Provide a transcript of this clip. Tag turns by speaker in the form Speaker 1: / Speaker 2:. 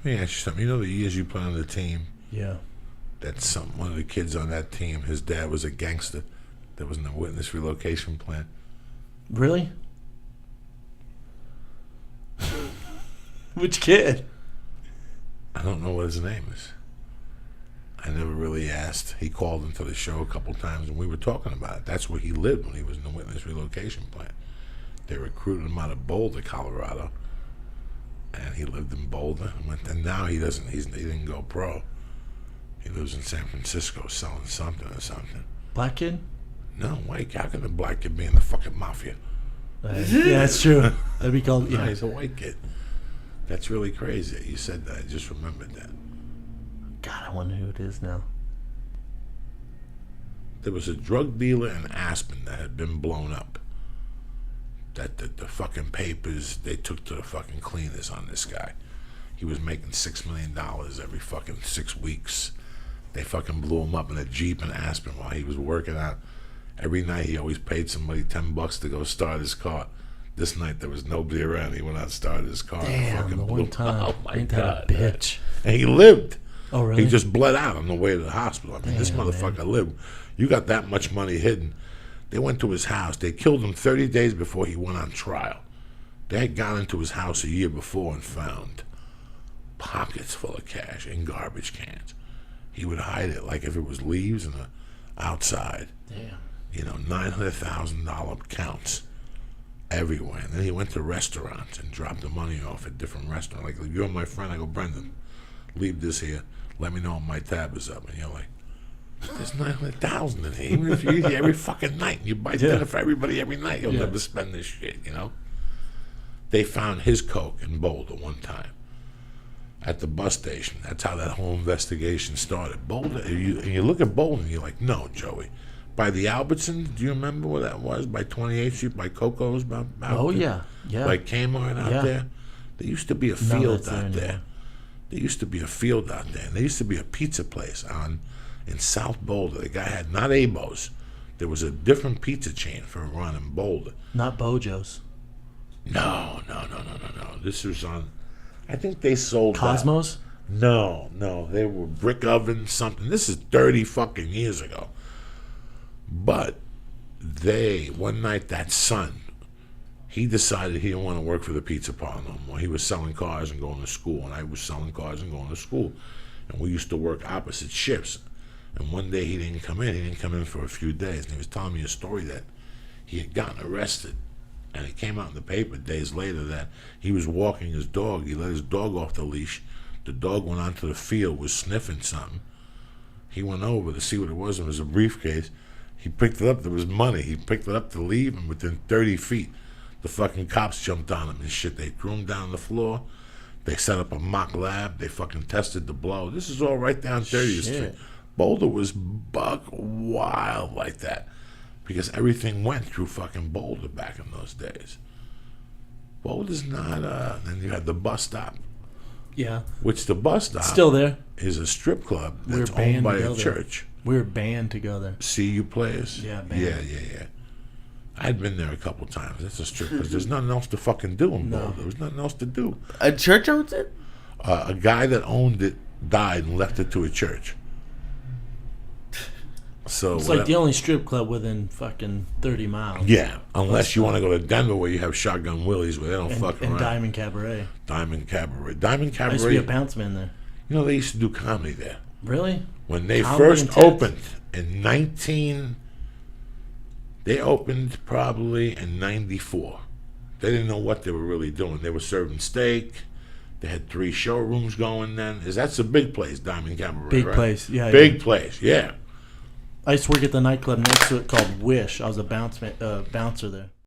Speaker 1: Let me ask you something. You know the years you played on the team?
Speaker 2: Yeah.
Speaker 1: That's one of the kids on that team, his dad was a gangster. There was no witness relocation plan.
Speaker 2: Really? Which kid?
Speaker 1: I don't know what his name is. I never really asked. He called into the show a couple times, and we were talking about it. That's where he lived when he was in the witness relocation plan. They recruited him out of Boulder, Colorado, and he lived in Boulder. And now he doesn't. He didn't go pro. He lives in San Francisco, selling something or something.
Speaker 2: Black kid?
Speaker 1: No, white. How can a black kid be in the fucking mafia?
Speaker 2: Yeah, that's true. That'd be called.
Speaker 1: No,
Speaker 2: Yeah.
Speaker 1: he's a white kid. That's really crazy that you said that. I just remembered that.
Speaker 2: God, I wonder who it is now.
Speaker 1: There was a drug dealer in Aspen that had been blown up. That the fucking papers, they took to the fucking cleaners on this guy. He was making $6 million every fucking 6 weeks. They fucking blew him up in a Jeep in Aspen while he was working out. Every night he always paid somebody $10 to go start his car. This night there was nobody around. He went out and started his car.
Speaker 2: Damn, the one time.
Speaker 1: Oh my
Speaker 2: Ain't
Speaker 1: God.
Speaker 2: that a bitch?
Speaker 1: And he lived.
Speaker 2: Oh, really?
Speaker 1: He just bled out on the way to the hospital. I mean, this motherfucker lived. You got that much money hidden. They went to his house. They killed him 30 days before he went on trial. They had gone into his house a year before and found pockets full of cash in garbage cans. He would hide it like if it was leaves in the outside.
Speaker 2: Damn.
Speaker 1: You know, $900,000 counts everywhere. And then he went to restaurants and dropped the money off at different restaurants. Like, you're my friend. I go, Brendan, leave this here. Let me know when my tab is up. And you're like, there's $900,000 in here. Even if you eat here every fucking night, you buy dinner for everybody every night, you'll never spend this shit, you know? They found his coke in Boulder one time at the bus station. That's how that whole investigation started. Boulder, and you look at Boulder and you're like, no, Joey. By the Albertsons, do you remember where that was? By 28th Street, by Coco's?
Speaker 2: Oh, yeah. Yeah.
Speaker 1: By Kmart out there? There used to be a field out there. There used to be a field out there. And there used to be a pizza place in South Boulder. The guy had, not Abo's. There was a different pizza chain for a run in Boulder.
Speaker 2: Not Bojo's.
Speaker 1: No. This was on, I think they sold
Speaker 2: Cosmos?
Speaker 1: No. They were brick oven something. This is 30 fucking years ago. But one night that son, he decided he didn't want to work for the pizza parlor no more. He was selling cars and going to school, and I was selling cars and going to school. And we used to work opposite shifts. And one day he didn't come in. He didn't come in for a few days. And he was telling me a story that he had gotten arrested. And it came out in the paper days later that he was walking his dog. He let his dog off the leash. The dog went onto the field, was sniffing something. He went over to see what it was. It was a briefcase. He picked it up. There was money. He picked it up to leave, and within 30 feet, the fucking cops jumped on him and shit. They threw him down the floor. They set up a mock lab. They fucking tested the blow. This is all right down 30th Street. Boulder was buck wild like that because everything went through fucking Boulder back in those days. Boulder's not, then you had the bus stop.
Speaker 2: Yeah.
Speaker 1: Which the bus stop
Speaker 2: still there
Speaker 1: is a strip club that's owned by a church.
Speaker 2: We were banned to go there.
Speaker 1: CU players?
Speaker 2: Yeah, banned.
Speaker 1: Yeah. I'd been there a couple times. That's a strip because there's nothing else to fucking do in Boulder. There was nothing else to do.
Speaker 3: A church owns it?
Speaker 1: A guy that owned it died and left it to a church. So
Speaker 2: it's like the only strip club within fucking 30 miles.
Speaker 1: Yeah, unless you want to go to Denver where you have Shotgun Willies where they don't fuck around.
Speaker 2: And Diamond Cabaret.
Speaker 1: Diamond Cabaret.
Speaker 2: I used to be a bounce man there.
Speaker 1: You know, they used to do comedy there.
Speaker 2: Really?
Speaker 1: When they first opened in they opened probably in 94. They didn't know what they were really doing. They were serving steak. They had 3 showrooms going then. That's a big place, Diamond Cabaret,
Speaker 2: Big
Speaker 1: right?
Speaker 2: place, yeah.
Speaker 1: Big place, yeah.
Speaker 2: I used to work at the nightclub next to it called Wish. I was a bouncer there.